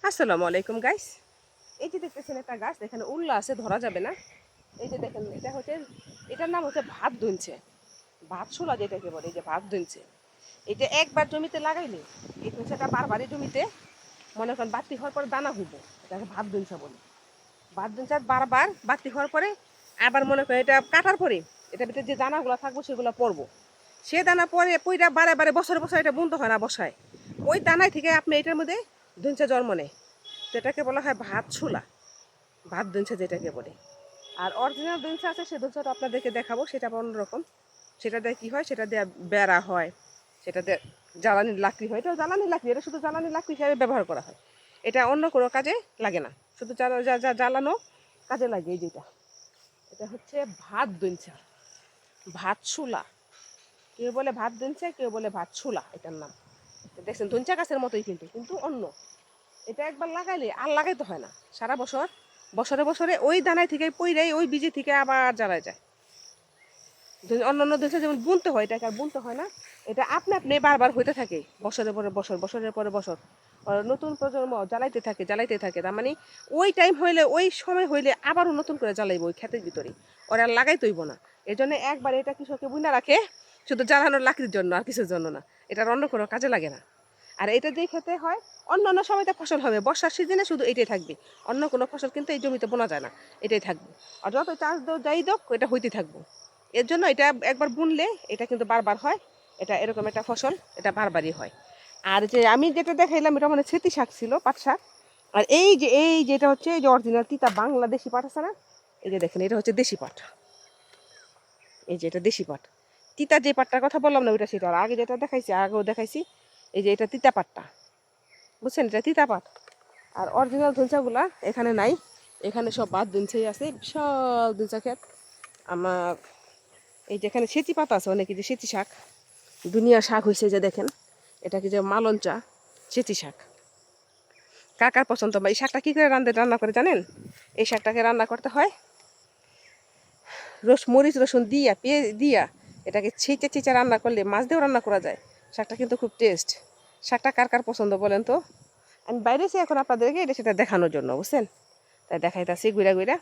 আসসালামু আলাইকুম গাইস। এই যে দেখতেছেন একটা গাছ, এখানে উল্লা আছে, ধরা যাবে না। এই যে দেখেন, এটার নাম হচ্ছে ভাত দুনছে, ভাত শোলা যেটাকে বলে। এই যে ভাত দুনছে, এটা একবার জমিতে লাগাইলে এই দুনছেটা বারবারই জমিতে মনে করেন বাড়তি হওয়ার পরে দানা হইব, এটাকে ভাত দুনছা বলি। ভাত দুনছা বারবার বাড়তি হওয়ার পরে আবার মনে করেন এটা কাটার পরে এটার ভিতরে যে দানাগুলো থাকবো সেগুলো পড়বো। সে দানা পরে পইরা বারে বারে বছরে বছরে এটা বুনতে হয় না বসায়, ওই দানায় থেকে আপনি এটার মধ্যে দুনছা জন্ম নেয়। যেটাকে বলা হয় ভাত ছোলা, ভাত দুনছা যেটাকে বলে। আর অরিজিনাল দুনছা আছে, সে দুনছাটা আপনাদেরকে দেখাবো, সেটা আবার অন্যরকম। সেটা দিয়ে কী হয়, সেটা দিয়ে বেড়া হয়, সেটা দিয়ে জ্বালানির লাকড়ি হয়। এটা জ্বালানির লাকড়ি, এটা শুধু জ্বালানির লাকড়ি হিসাবে ব্যবহার করা হয়। এটা অন্য কোনো কাজে লাগে না, শুধু জ্বালানো কাজে লাগে। এই যেটা, এটা হচ্ছে ভাত দুনছা, ভাত ছোলা। কেউ বলে ভাত দুনছা, কেউ বলে ভাত ছোলা, এটার নাম। দেখছেন দুনছা গাছের মতোই, কিন্তু কিন্তু অন্য। এটা একবার লাগাইলে আর লাগাইতে হয় না, সারা বছর বছরে বছরে ওই দানায় থেকে পইরাই ওই বীজে থেকে আবার জ্বালায় যায়। অন্য অন্য দেশে যেমন বুনতে হয়, এটাকে আর বুনতে হয় না। এটা আপনি আপনি বারবার হইতে থাকে, বছরের পরে বছর, বছরের পরে বছর। নতুন প্রজন্ম জ্বালাইতে থাকে জ্বালাইতে থাকে। তার মানে ওই টাইম হইলে, ওই সময় হইলে আবারও নতুন করে জ্বালাইব ওই ক্ষেতের ভিতরে, ওরা লাগাই তৈব না। এই জন্য একবার এটা কৃষকে বুনা রাখে শুধু জ্বালানোর লাকড়ির জন্য, আর কিছুর জন্য না। এটার অন্য কোনো কাজে লাগে না। আর এটা দিয়ে খেতে হয়, অন্য অন্য সময়তে ফসল হবে, বর্ষার সিজনে শুধু এটাই থাকবে। অন্য কোনো ফসল কিন্তু এই জমিতে বোনা যায় না, এটাই থাকবে। আর যত চাষ দাও যাই দাও, এটা হইতে থাকবো। এর জন্য এটা একবার বুনলে এটা কিন্তু বারবার হয়। এটা এরকম একটা ফসল, এটা বারবারই হয়। আর যে আমি যেটা দেখাইলাম, এটা মানে স্মৃতি শাক ছিল, পাট শাক। আর এই যেটা হচ্ছে, এই যে অরিজিনাল তিতা বাংলাদেশি পাট আছে না, এই যে দেখেন, এটা হচ্ছে দেশি পাট। এই যে এটা দেশি পাট। তিতা যে পাটটার কথা বললাম না, ওইটা সেটা। আর আগে যেটা দেখাইছি, আগেও দেখাইছি, এই যে এটা তিতা পাটটা, বুঝছেন, এটা তিতা পাট। আর অরিজিনাল ধুনচাগুলা এখানে নাই, এখানে সব বাদ ধুনছাই আছে, বিশাল ধুনচা ক্ষেত আমার। এই যেখানে সেচি পাতা আছে অনেকে, যে সেচি শাক, দুনিয়া শাক হয়েছে, যে দেখেন এটা কি যে মালঞ্চা সেচি শাক। কাকার পছন্দ বা এই শাকটা কী করে রান্না করে জানেন? এই শাকটাকে রান্না করতে হয় মরিচ রসুন দিয়া, পেঁয়াজ দিয়া, এটাকে ছেঁচে ছেঁচে রান্না করলে, মাছ দিয়েও রান্না করা যায়। শাকটা কিন্তু খুব টেস্ট। শাকটা কার কার পছন্দ বলেন তো? আমি বাইরেছি এখন আপনাদেরকে এটা সেটা দেখানোর জন্য, বুঝছেন? তাই দেখাইতেছি ঘুরা ঘুরা।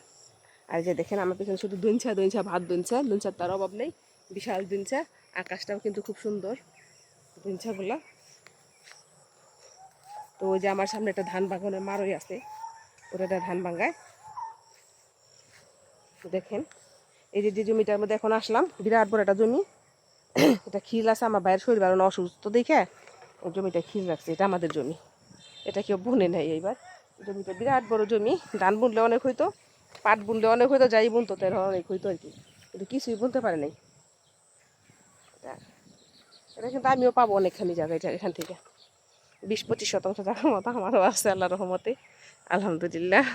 আর যে দেখেন আমার পিছনে শুধু দুনছা দুনছা, ভাত দুনছা, দুনছার তার অভাব নেই, বিশাল দুনছা। আকাশটাও কিন্তু খুব সুন্দর দুনছাগুলা। তো ওই যে আমার সামনে একটা ধান বাগানের মারই আছে, ওটা ধান ভাঙ্গায়। দেখেন এই যে জমিটার মধ্যে এখন আসলাম, বিরাট বড় একটা জমি। এটা খিল আছে, আমার ভাইয়ের শরীর ভালো না, অসুস্থ দেখে ওই জমিটা খিল রাখছে। এটা আমাদের জমি, এটা কেউ বুনে নেয়। এইবার জমিটা বিরাট বড় জমি, ধান বুনলে অনেক হইতো, পাট বুনলে অনেক হইতো, যাই বুনতো তাই অনেক হইতো আর কি। কিন্তু কিছুই বুনতে পারে নাই। এটা এটা কিন্তু আমিও পাবো অনেকখানি জায়গা, এটা এখান থেকে 20-25 শতাংশ জায়গার মতো আমারও আছে, আল্লাহর রহমতে, আলহামদুলিল্লাহ।